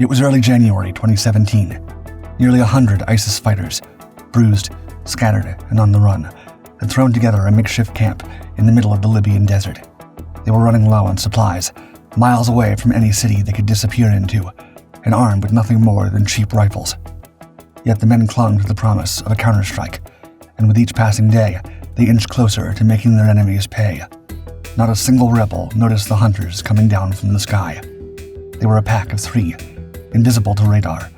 It was early January 2017. Nearly 100 ISIS fighters, bruised, scattered, and on the run, had thrown together a makeshift camp in the middle of the Libyan desert. They were running low on supplies, miles away from any city they could disappear into, and armed with nothing more than cheap rifles. Yet the men clung to the promise of a counterstrike, and with each passing day, they inched closer to making their enemies pay. Not a single rebel noticed the hunters coming down from the sky. They were a pack of 3, invisible to radar,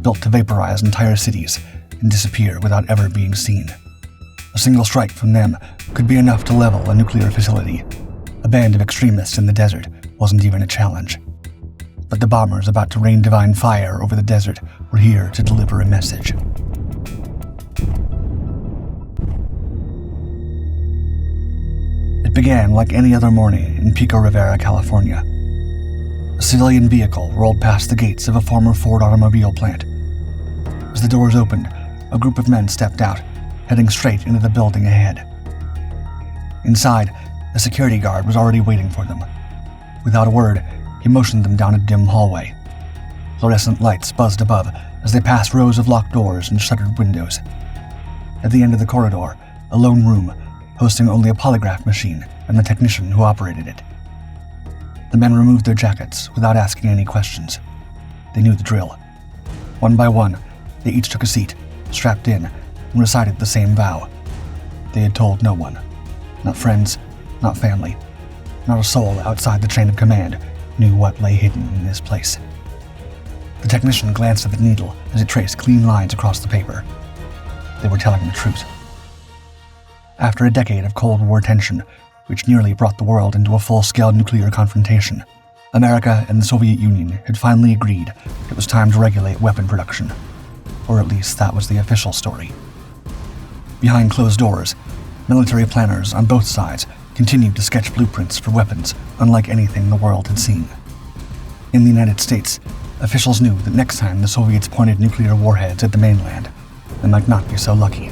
built to vaporize entire cities and disappear without ever being seen. A single strike from them could be enough to level a nuclear facility. A band of extremists in the desert wasn't even a challenge. But the bombers about to rain divine fire over the desert were here to deliver a message. It began like any other morning in Pico Rivera, California. A civilian vehicle rolled past the gates of a former Ford automobile plant. As the doors opened, a group of men stepped out, heading straight into the building ahead. Inside, a security guard was already waiting for them. Without a word, he motioned them down a dim hallway. Fluorescent lights buzzed above as they passed rows of locked doors and shuttered windows. At the end of the corridor, a lone room, hosting only a polygraph machine and the technician who operated it. The men removed their jackets without asking any questions. They knew the drill. One by one, they each took a seat, strapped in, and recited the same vow. They had told no one. Not friends, not family. Not a soul outside the chain of command knew what lay hidden in this place. The technician glanced at the needle as it traced clean lines across the paper. They were telling the truth. After a decade of Cold War tension, which nearly brought the world into a full-scale nuclear confrontation, America and the Soviet Union had finally agreed it was time to regulate weapon production. Or at least that was the official story. Behind closed doors, military planners on both sides continued to sketch blueprints for weapons unlike anything the world had seen. In the United States, officials knew that next time the Soviets pointed nuclear warheads at the mainland, they might not be so lucky.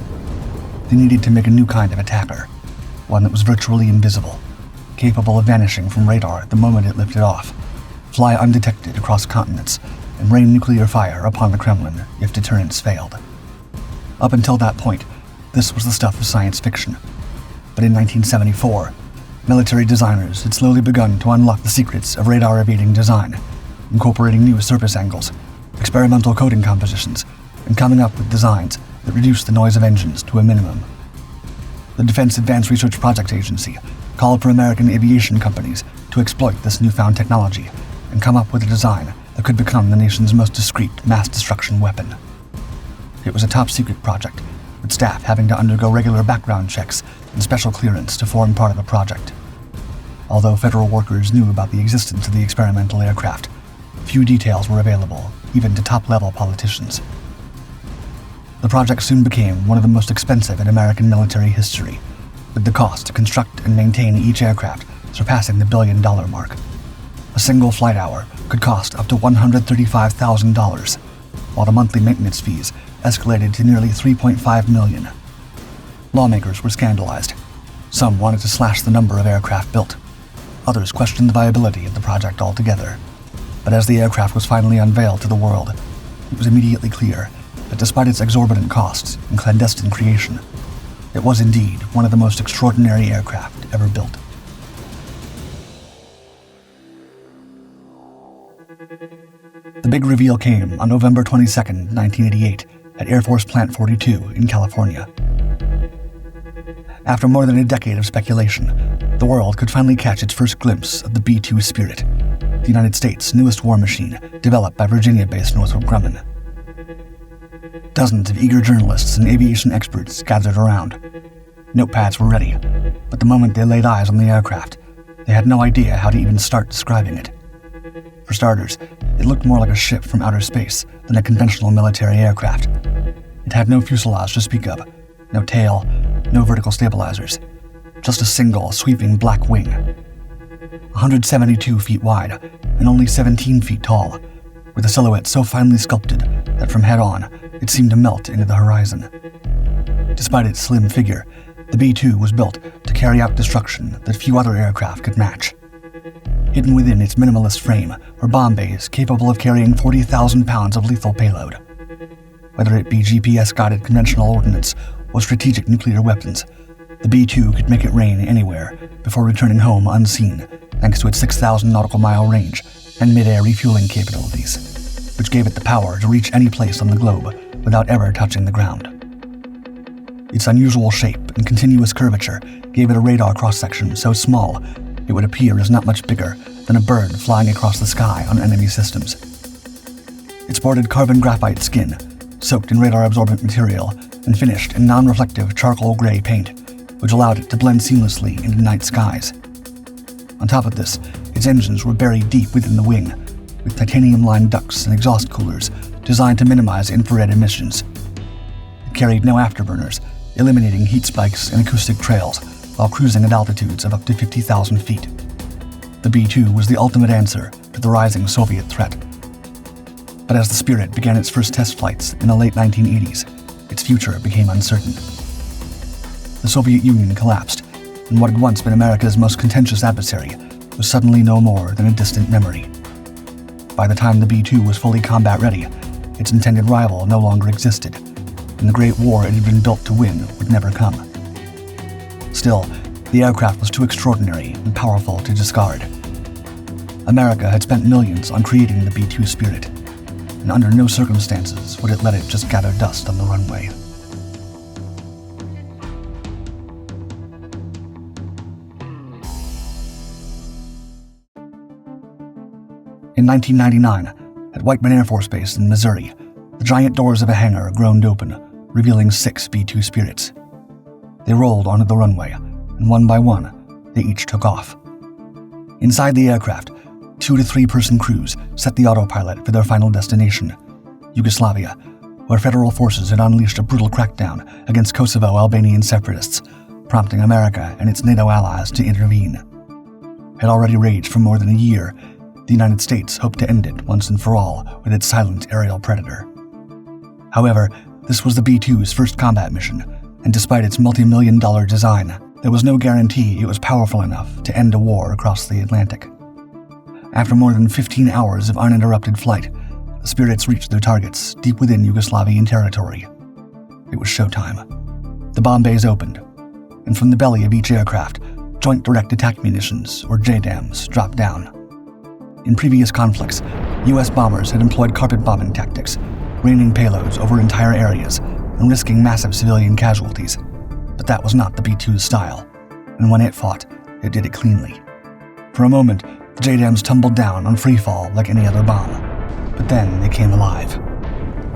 They needed to make a new kind of attacker, one that was virtually invisible, capable of vanishing from radar the moment it lifted off, fly undetected across continents, and rain nuclear fire upon the Kremlin if deterrence failed. Up until that point, this was the stuff of science fiction. But in 1974, military designers had slowly begun to unlock the secrets of radar-evading design, incorporating new surface angles, experimental coating compositions, and coming up with designs that reduced the noise of engines to a minimum. The Defense Advanced Research Project Agency called for American aviation companies to exploit this newfound technology and come up with a design that could become the nation's most discreet mass destruction weapon. It was a top-secret project, with staff having to undergo regular background checks and special clearance to form part of the project. Although federal workers knew about the existence of the experimental aircraft, few details were available, even to top-level politicians. The project soon became one of the most expensive in American military history, with the cost to construct and maintain each aircraft surpassing the $1 billion mark. A single flight hour could cost up to $135,000, while the monthly maintenance fees escalated to nearly $3.5 million. Lawmakers were scandalized. Some wanted to slash the number of aircraft built. Others questioned the viability of the project altogether. But as the aircraft was finally unveiled to the world, it was immediately clear that despite its exorbitant costs and clandestine creation, it was indeed one of the most extraordinary aircraft ever built. The big reveal came on November 22, 1988, at Air Force Plant 42 in California. After more than a decade of speculation, the world could finally catch its first glimpse of the B-2 Spirit, the United States' newest war machine developed by Virginia-based Northrop Grumman. Dozens of eager journalists and aviation experts gathered around. Notepads were ready, but the moment they laid eyes on the aircraft, they had no idea how to even start describing it. For starters, it looked more like a ship from outer space than a conventional military aircraft. It had no fuselage to speak of, no tail, no vertical stabilizers, just a single sweeping black wing. 172 feet wide and only 17 feet tall, with a silhouette so finely sculpted that from head on, it seemed to melt into the horizon. Despite its slim figure, the B-2 was built to carry out destruction that few other aircraft could match. Hidden within its minimalist frame were bomb bays capable of carrying 40,000 pounds of lethal payload. Whether it be GPS-guided conventional ordnance or strategic nuclear weapons, the B-2 could make it rain anywhere before returning home unseen, thanks to its 6,000 nautical mile range and mid-air refueling capabilities, which gave it the power to reach any place on the globe without ever touching the ground. Its unusual shape and continuous curvature gave it a radar cross-section so small it would appear as not much bigger than a bird flying across the sky on enemy systems. It sported carbon graphite skin, soaked in radar-absorbent material and finished in non-reflective charcoal gray paint, which allowed it to blend seamlessly into night skies. On top of this, its engines were buried deep within the wing, with titanium-lined ducts and exhaust coolers designed to minimize infrared emissions. It carried no afterburners, eliminating heat spikes and acoustic trails while cruising at altitudes of up to 50,000 feet. The B-2 was the ultimate answer to the rising Soviet threat. But as the Spirit began its first test flights in the late 1980s, its future became uncertain. The Soviet Union collapsed, and what had once been America's most contentious adversary was suddenly no more than a distant memory. By the time the B-2 was fully combat ready, its intended rival no longer existed, and the Great War it had been built to win would never come. Still, the aircraft was too extraordinary and powerful to discard. America had spent millions on creating the B-2 Spirit, and under no circumstances would it let it just gather dust on the runway. In 1999, at Whiteman Air Force Base in Missouri, the giant doors of a hangar groaned open, revealing 6 B-2 Spirits. They rolled onto the runway, and one by one, they each took off. Inside the aircraft, 2 to 3 person crews set the autopilot for their final destination, Yugoslavia, where federal forces had unleashed a brutal crackdown against Kosovo Albanian separatists, prompting America and its NATO allies to intervene. Had already raged for more than a year, the United States hoped to end it once and for all with its silent aerial predator. However, this was the B-2's first combat mission, and despite its multi-million-dollar design, there was no guarantee it was powerful enough to end a war across the Atlantic. After more than 15 hours of uninterrupted flight, the Spirits reached their targets deep within Yugoslavian territory. It was showtime. The bomb bays opened, and from the belly of each aircraft, Joint Direct Attack Munitions, or JDAMs, dropped down. In previous conflicts, U.S. bombers had employed carpet bombing tactics, raining payloads over entire areas and risking massive civilian casualties. But that was not the B-2's style, and when it fought, it did it cleanly. For a moment, the JDAMs tumbled down on free fall like any other bomb, but then they came alive.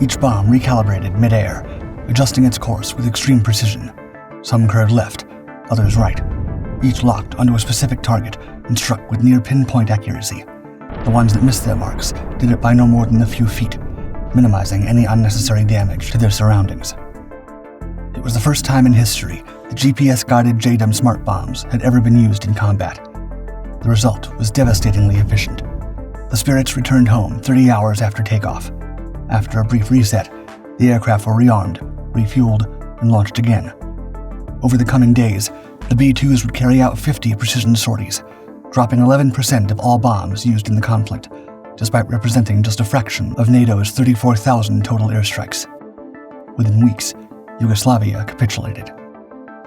Each bomb recalibrated mid-air, adjusting its course with extreme precision. Some curved left, others right, each locked onto a specific target and struck with near-pinpoint accuracy. The ones that missed their marks did it by no more than a few feet, minimizing any unnecessary damage to their surroundings. It was the first time in history that GPS-guided JDAM smart bombs had ever been used in combat. The result was devastatingly efficient. The Spirits returned home 30 hours after takeoff. After a brief reset, the aircraft were rearmed, refueled, and launched again. Over the coming days, the B-2s would carry out 50 precision sorties, dropping 11% of all bombs used in the conflict, despite representing just a fraction of NATO's 34,000 total airstrikes. Within weeks, Yugoslavia capitulated.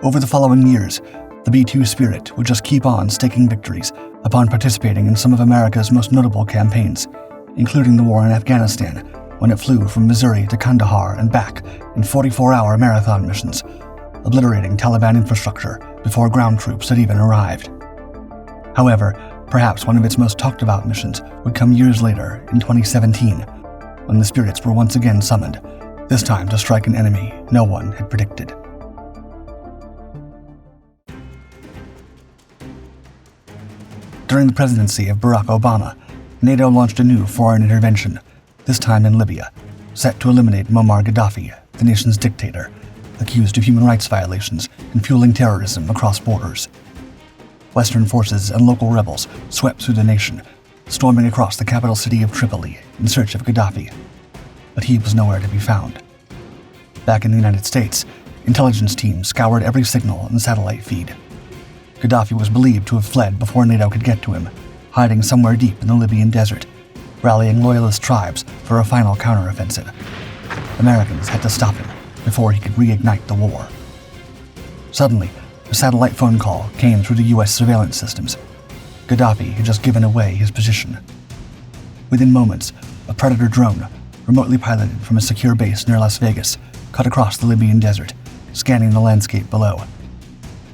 Over the following years, the B-2 Spirit would just keep on staking victories upon participating in some of America's most notable campaigns, including the war in Afghanistan, when it flew from Missouri to Kandahar and back in 44-hour marathon missions, obliterating Taliban infrastructure before ground troops had even arrived. However, perhaps one of its most talked-about missions would come years later, in 2017, when the Spirits were once again summoned, this time to strike an enemy no one had predicted. During the presidency of Barack Obama, NATO launched a new foreign intervention, this time in Libya, set to eliminate Muammar Gaddafi, the nation's dictator, accused of human rights violations and fueling terrorism across borders. Western forces and local rebels swept through the nation, storming across the capital city of Tripoli in search of Gaddafi. But he was nowhere to be found. Back in the United States, intelligence teams scoured every signal and satellite feed. Gaddafi was believed to have fled before NATO could get to him, hiding somewhere deep in the Libyan desert, rallying loyalist tribes for a final counteroffensive. Americans had to stop him before he could reignite the war. Suddenly, a satellite phone call came through the U.S. surveillance systems. Gaddafi had just given away his position. Within moments, a Predator drone, remotely piloted from a secure base near Las Vegas, cut across the Libyan desert, scanning the landscape below.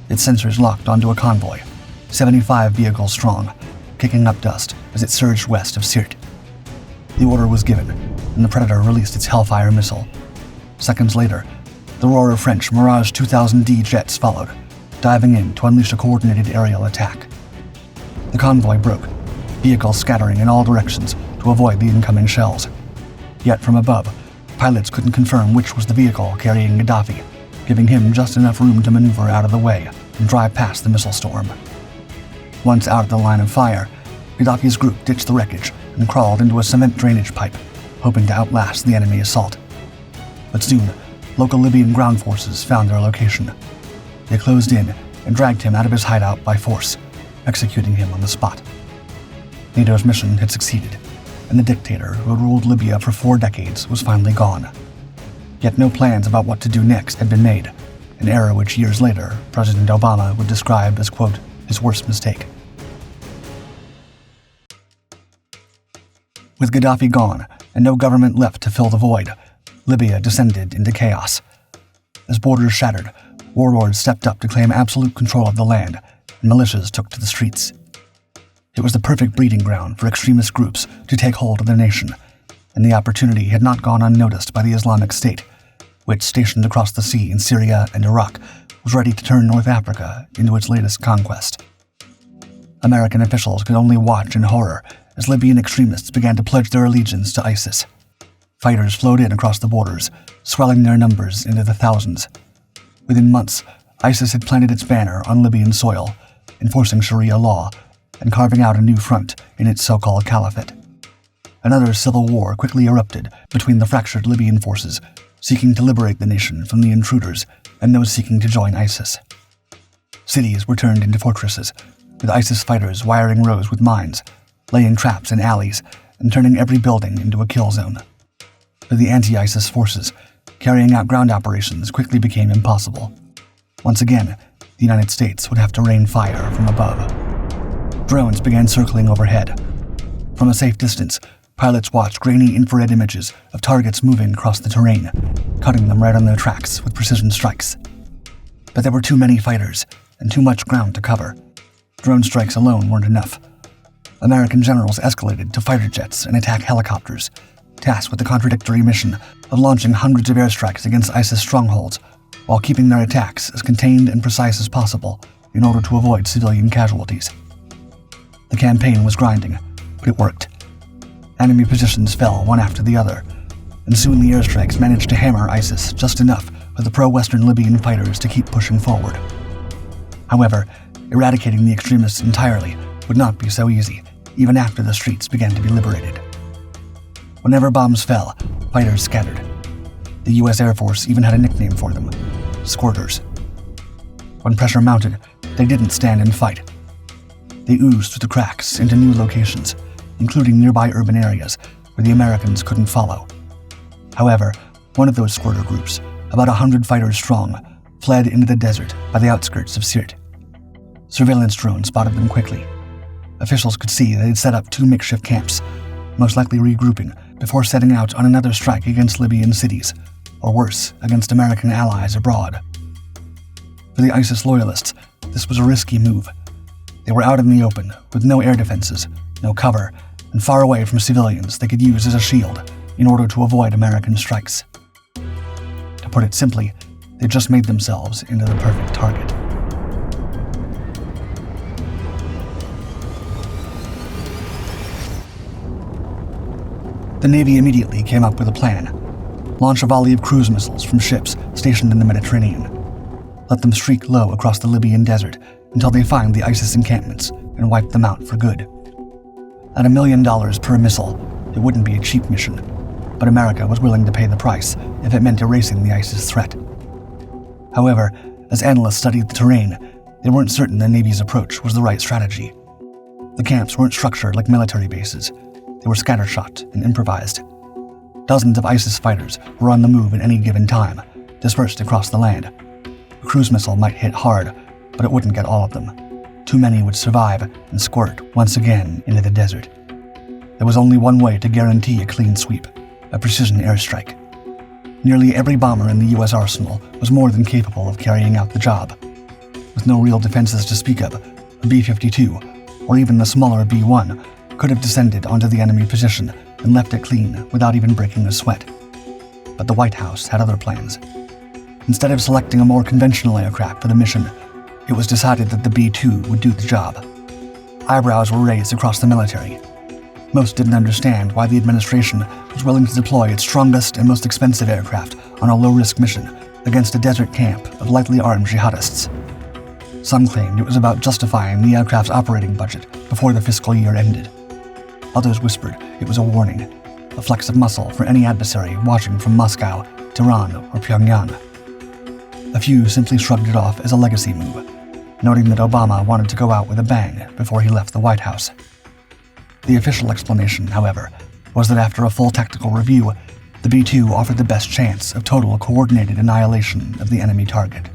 Its sensors locked onto a convoy, 75 vehicles strong, kicking up dust as it surged west of Sirte. The order was given, and the Predator released its Hellfire missile. Seconds later, the roar of French Mirage 2000D jets followed, diving in to unleash a coordinated aerial attack. The convoy broke, vehicles scattering in all directions to avoid the incoming shells. Yet from above, pilots couldn't confirm which was the vehicle carrying Gaddafi, giving him just enough room to maneuver out of the way and drive past the missile storm. Once out of the line of fire, Gaddafi's group ditched the wreckage and crawled into a cement drainage pipe, hoping to outlast the enemy assault. But soon, local Libyan ground forces found their location. They closed in and dragged him out of his hideout by force, executing him on the spot. NATO's mission had succeeded, and the dictator who had ruled Libya for 4 decades was finally gone. Yet no plans about what to do next had been made, an error which years later President Obama would describe as, quote, his worst mistake. With Gaddafi gone and no government left to fill the void, Libya descended into chaos. As borders shattered, warlords stepped up to claim absolute control of the land, and militias took to the streets. It was the perfect breeding ground for extremist groups to take hold of the nation, and the opportunity had not gone unnoticed by the Islamic State, which, stationed across the sea in Syria and Iraq, was ready to turn North Africa into its latest conquest. American officials could only watch in horror as Libyan extremists began to pledge their allegiance to ISIS. Fighters flowed in across the borders, swelling their numbers into the thousands. Within months, ISIS had planted its banner on Libyan soil, enforcing Sharia law and carving out a new front in its so-called caliphate. Another civil war quickly erupted between the fractured Libyan forces, seeking to liberate the nation from the intruders and those seeking to join ISIS. Cities were turned into fortresses, with ISIS fighters wiring roads with mines, laying traps in alleys, and turning every building into a kill zone. For the anti-ISIS forces, carrying out ground operations quickly became impossible. Once again, the United States would have to rain fire from above. Drones began circling overhead. From a safe distance, pilots watched grainy infrared images of targets moving across the terrain, cutting them right on their tracks with precision strikes. But there were too many fighters and too much ground to cover. Drone strikes alone weren't enough. American generals escalated to fighter jets and attack helicopters, tasked with the contradictory mission of launching hundreds of airstrikes against ISIS strongholds, while keeping their attacks as contained and precise as possible in order to avoid civilian casualties. The campaign was grinding, but it worked. Enemy positions fell one after the other, and soon the airstrikes managed to hammer ISIS just enough for the pro-Western Libyan fighters to keep pushing forward. However, eradicating the extremists entirely would not be so easy, even after the streets began to be liberated. Whenever bombs fell, fighters scattered. The U.S. Air Force even had a nickname for them: squirters. When pressure mounted, they didn't stand and fight. They oozed through the cracks into new locations, including nearby urban areas where the Americans couldn't follow. However, one of those squirter groups, about 100 fighters strong, fled into the desert by the outskirts of Sirte. Surveillance drones spotted them quickly. Officials could see they had set up 2 makeshift camps, most likely regrouping before setting out on another strike against Libyan cities, or worse, against American allies abroad. For the ISIS loyalists, this was a risky move. They were out in the open, with no air defenses, no cover, and far away from civilians they could use as a shield in order to avoid American strikes. To put it simply, they just made themselves into the perfect target. The Navy immediately came up with a plan: launch a volley of cruise missiles from ships stationed in the Mediterranean. Let them streak low across the Libyan desert until they find the ISIS encampments and wipe them out for good. At $1 million per missile, it wouldn't be a cheap mission, but America was willing to pay the price if it meant erasing the ISIS threat. However, as analysts studied the terrain, they weren't certain the Navy's approach was the right strategy. The camps weren't structured like military bases. They were scattershot and improvised. Dozens of ISIS fighters were on the move at any given time, dispersed across the land. A cruise missile might hit hard, but it wouldn't get all of them. Too many would survive and squirt once again into the desert. There was only one way to guarantee a clean sweep: a precision airstrike. Nearly every bomber in the U.S. arsenal was more than capable of carrying out the job. With no real defenses to speak of, a B-52, or even the smaller B-1, could have descended onto the enemy position and left it clean without even breaking a sweat. But the White House had other plans. Instead of selecting a more conventional aircraft for the mission, it was decided that the B-2 would do the job. Eyebrows were raised across the military. Most didn't understand why the administration was willing to deploy its strongest and most expensive aircraft on a low-risk mission against a desert camp of lightly armed jihadists. Some claimed it was about justifying the aircraft's operating budget before the fiscal year ended. Others whispered it was a warning, a flex of muscle for any adversary watching from Moscow, Tehran, or Pyongyang. A few simply shrugged it off as a legacy move, noting that Obama wanted to go out with a bang before he left the White House. The official explanation, however, was that after a full tactical review, the B-2 offered the best chance of total coordinated annihilation of the enemy target.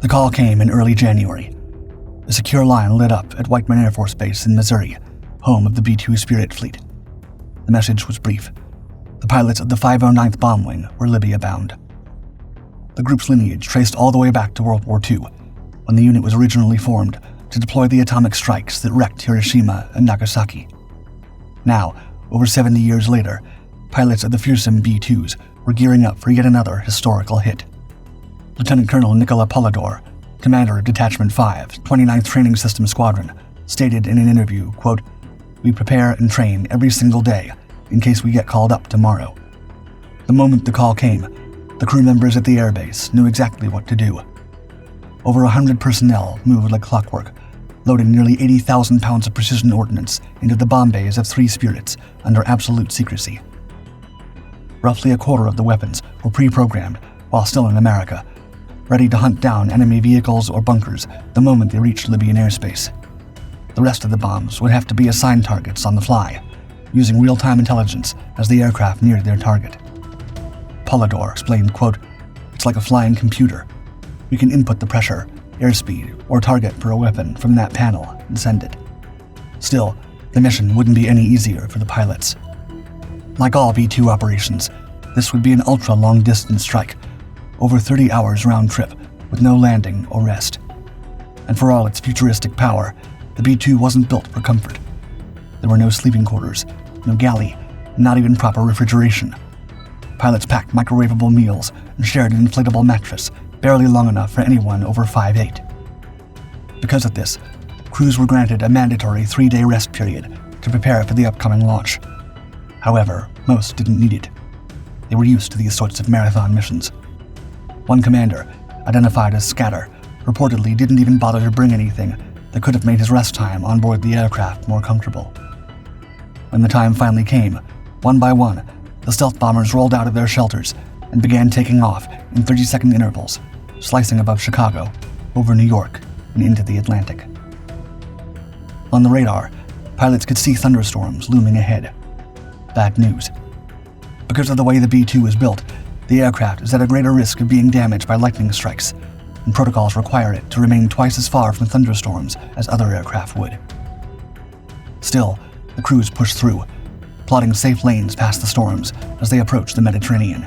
The call came in early January. A secure line lit up at Whiteman Air Force Base in Missouri, home of the B-2 Spirit Fleet. The message was brief. The pilots of the 509th Bomb Wing were Libya-bound. The group's lineage traced all the way back to World War II, when the unit was originally formed to deploy the atomic strikes that wrecked Hiroshima and Nagasaki. Now, over 70 years later, pilots of the fearsome B-2s were gearing up for yet another historical hit. Lieutenant Colonel Nicola Polidor, commander of Detachment 5, 29th Training System Squadron, stated in an interview, quote, "We prepare and train every single day in case we get called up tomorrow." The moment the call came, the crew members at the airbase knew exactly what to do. Over 100 personnel moved like clockwork, loading nearly 80,000 pounds of precision ordnance into the bomb bays of 3 Spirits under absolute secrecy. Roughly a quarter of the weapons were pre-programmed while still in America, ready to hunt down enemy vehicles or bunkers the moment they reached Libyan airspace. The rest of the bombs would have to be assigned targets on the fly, using real-time intelligence as the aircraft neared their target. Polidor explained, quote, "It's like a flying computer. We can input the pressure, airspeed, or target for a weapon from that panel and send it." Still, the mission wouldn't be any easier for the pilots. Like all B-2 operations, this would be an ultra-long-distance strike, over 30 hours round trip, with no landing or rest. And for all its futuristic power, the B-2 wasn't built for comfort. There were no sleeping quarters, no galley, not even proper refrigeration. Pilots packed microwavable meals and shared an inflatable mattress, barely long enough for anyone over 5'8". Because of this, crews were granted a mandatory 3-day rest period to prepare for the upcoming launch. However, most didn't need it. They were used to these sorts of marathon missions. One commander, identified as Scatter, reportedly didn't even bother to bring anything that could have made his rest time on board the aircraft more comfortable. When the time finally came, one by one, the stealth bombers rolled out of their shelters and began taking off in 30-second intervals, slicing above Chicago, over New York, and into the Atlantic. On the radar, pilots could see thunderstorms looming ahead. Bad news. Because of the way the B-2 is built, the aircraft is at a greater risk of being damaged by lightning strikes, and protocols require it to remain twice as far from thunderstorms as other aircraft would. Still, the crews pushed through, plotting safe lanes past the storms as they approached the Mediterranean.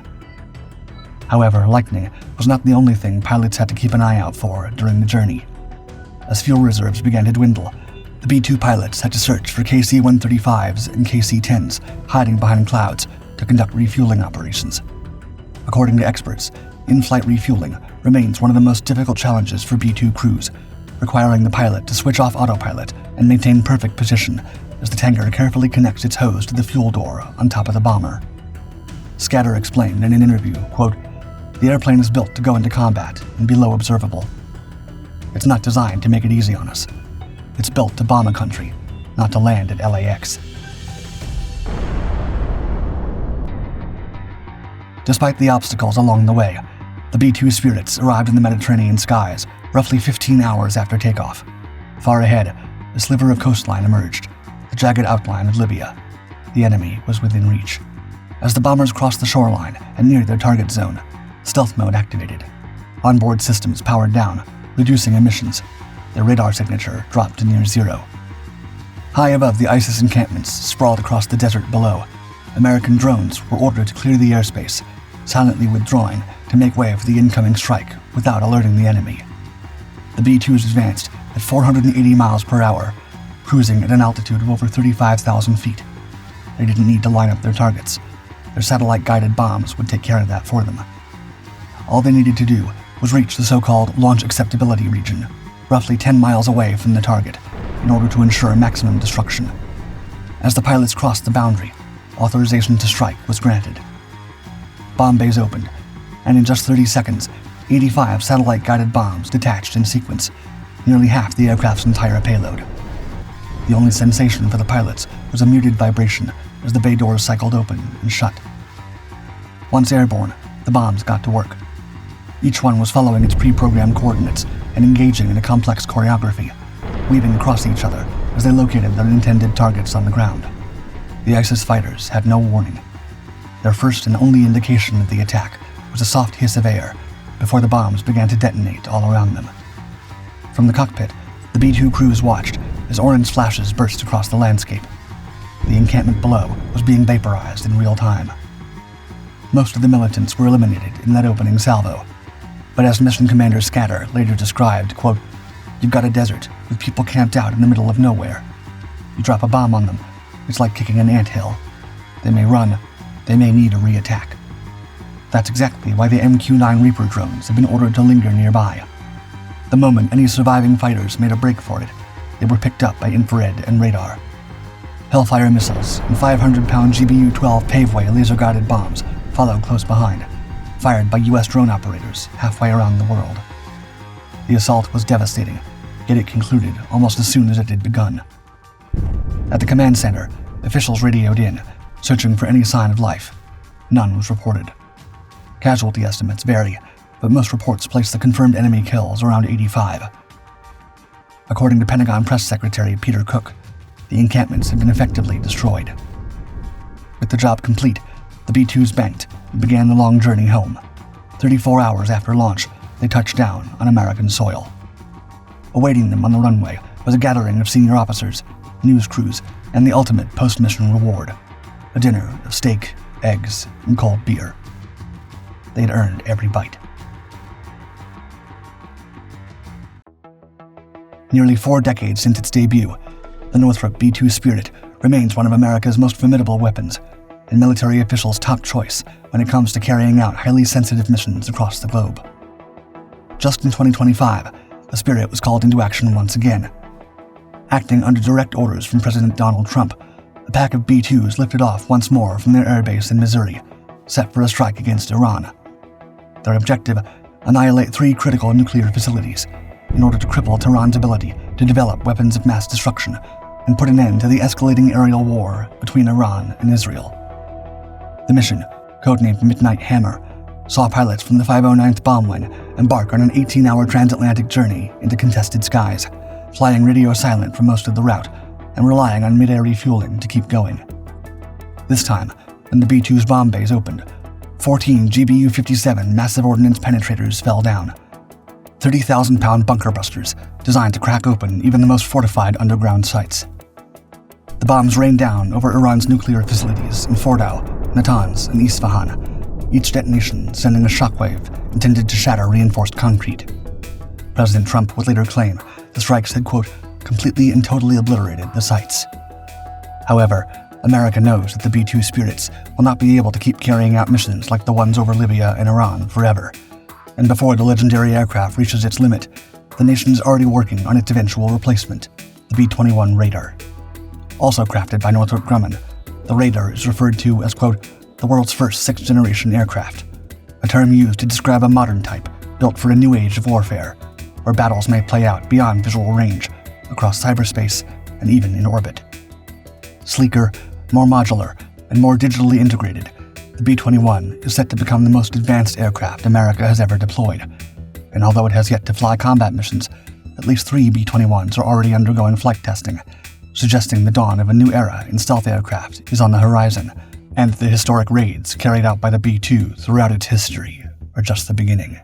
However, lightning was not the only thing pilots had to keep an eye out for during the journey. As fuel reserves began to dwindle, the B-2 pilots had to search for KC-135s and KC-10s hiding behind clouds to conduct refueling operations. According to experts, in-flight refueling remains one of the most difficult challenges for B-2 crews, requiring the pilot to switch off autopilot and maintain perfect position as the tanker carefully connects its hose to the fuel door on top of the bomber. Scatter explained in an interview, quote, "The airplane is built to go into combat and be low observable. It's not designed to make it easy on us. It's built to bomb a country, not to land at LAX." Despite the obstacles along the way, The B-2 Spirits arrived in the Mediterranean skies roughly 15 hours after takeoff. Far ahead, a sliver of coastline emerged, the jagged outline of Libya. The enemy was within reach. As the bombers crossed the shoreline and neared their target zone, stealth mode activated. Onboard systems powered down, reducing emissions. Their radar signature dropped to near zero. High above the ISIS encampments sprawled across the desert below, American drones were ordered to clear the airspace, silently withdrawing to make way for the incoming strike without alerting the enemy. The B-2s advanced at 480 miles per hour, cruising at an altitude of over 35,000 feet. They didn't need to line up their targets. Their satellite-guided bombs would take care of that for them. All they needed to do was reach the so-called launch acceptability region, roughly 10 miles away from the target, in order to ensure maximum destruction. As the pilots crossed the boundary, authorization to strike was granted. Bomb bays opened, and in just 30 seconds, 85 satellite-guided bombs detached in sequence, nearly half the aircraft's entire payload. The only sensation for the pilots was a muted vibration as the bay doors cycled open and shut. Once airborne, the bombs got to work. Each one was following its pre-programmed coordinates and engaging in a complex choreography, weaving across each other as they located their intended targets on the ground. The ISIS fighters had no warning. Their first and only indication of the attack was a soft hiss of air before the bombs began to detonate all around them. From the cockpit, the B-2 crews watched as orange flashes burst across the landscape. The encampment below was being vaporized in real time. Most of the militants were eliminated in that opening salvo, but as Mission Commander Scatter later described, quote, "You've got a desert with people camped out in the middle of nowhere. You drop a bomb on them, it's like kicking an anthill. They may run, they may need a re-attack." That's exactly why the MQ-9 Reaper drones have been ordered to linger nearby. The moment any surviving fighters made a break for it, they were picked up by infrared and radar. Hellfire missiles and 500-pound GBU-12 Paveway laser-guided bombs followed close behind, fired by U.S. drone operators halfway around the world. The assault was devastating, yet it concluded almost as soon as it had begun. At the command center, officials radioed in, searching for any sign of life. None was reported. Casualty estimates vary, but most reports place the confirmed enemy kills around 85. According to Pentagon Press Secretary Peter Cook, the encampments had been effectively destroyed. With the job complete, the B-2s banked and began the long journey home. 34 hours after launch, they touched down on American soil. Awaiting them on the runway was a gathering of senior officers, news crews, and the ultimate post-mission reward, a dinner of steak, eggs, and cold beer. They had earned every bite. Nearly 4 decades since its debut, the Northrop B-2 Spirit remains one of America's most formidable weapons, and military officials' top choice when it comes to carrying out highly sensitive missions across the globe. Just in 2025, the Spirit was called into action once again. Acting under direct orders from President Donald Trump, a pack of B-2s lifted off once more from their airbase in Missouri, set for a strike against Iran. Their objective: annihilate 3 critical nuclear facilities, in order to cripple Tehran's ability to develop weapons of mass destruction and put an end to the escalating aerial war between Iran and Israel. The mission, codenamed Midnight Hammer, saw pilots from the 509th Bomb Wing embark on an 18-hour transatlantic journey into contested skies, flying radio silent for most of the route and relying on mid-air refueling to keep going. This time, when the B-2's bomb bays opened, 14 GBU-57 massive ordnance penetrators fell down. 30,000-pound bunker busters designed to crack open even the most fortified underground sites. The bombs rained down over Iran's nuclear facilities in Fordow, Natanz, and Isfahan, each detonation sending a shockwave intended to shatter reinforced concrete. President Trump would later claim the strikes had, quote, completely and totally obliterated the sites. However, America knows that the B-2 Spirits will not be able to keep carrying out missions like the ones over Libya and Iran forever. And before the legendary aircraft reaches its limit, the nation is already working on its eventual replacement, the B-21 Raider. Also crafted by Northrop Grumman, the Raider is referred to as, quote, the world's first 6th-generation aircraft, a term used to describe a modern type built for a new age of warfare, where battles may play out beyond visual range, across cyberspace, and even in orbit. Sleeker, more modular, and more digitally integrated, The B-21 is set to become the most advanced aircraft America has ever deployed, and although it has yet to fly combat missions, at least 3 B-21s are already undergoing flight testing, suggesting the dawn of a new era in stealth aircraft is on the horizon, and the historic raids carried out by the B-2 throughout its history are just the beginning.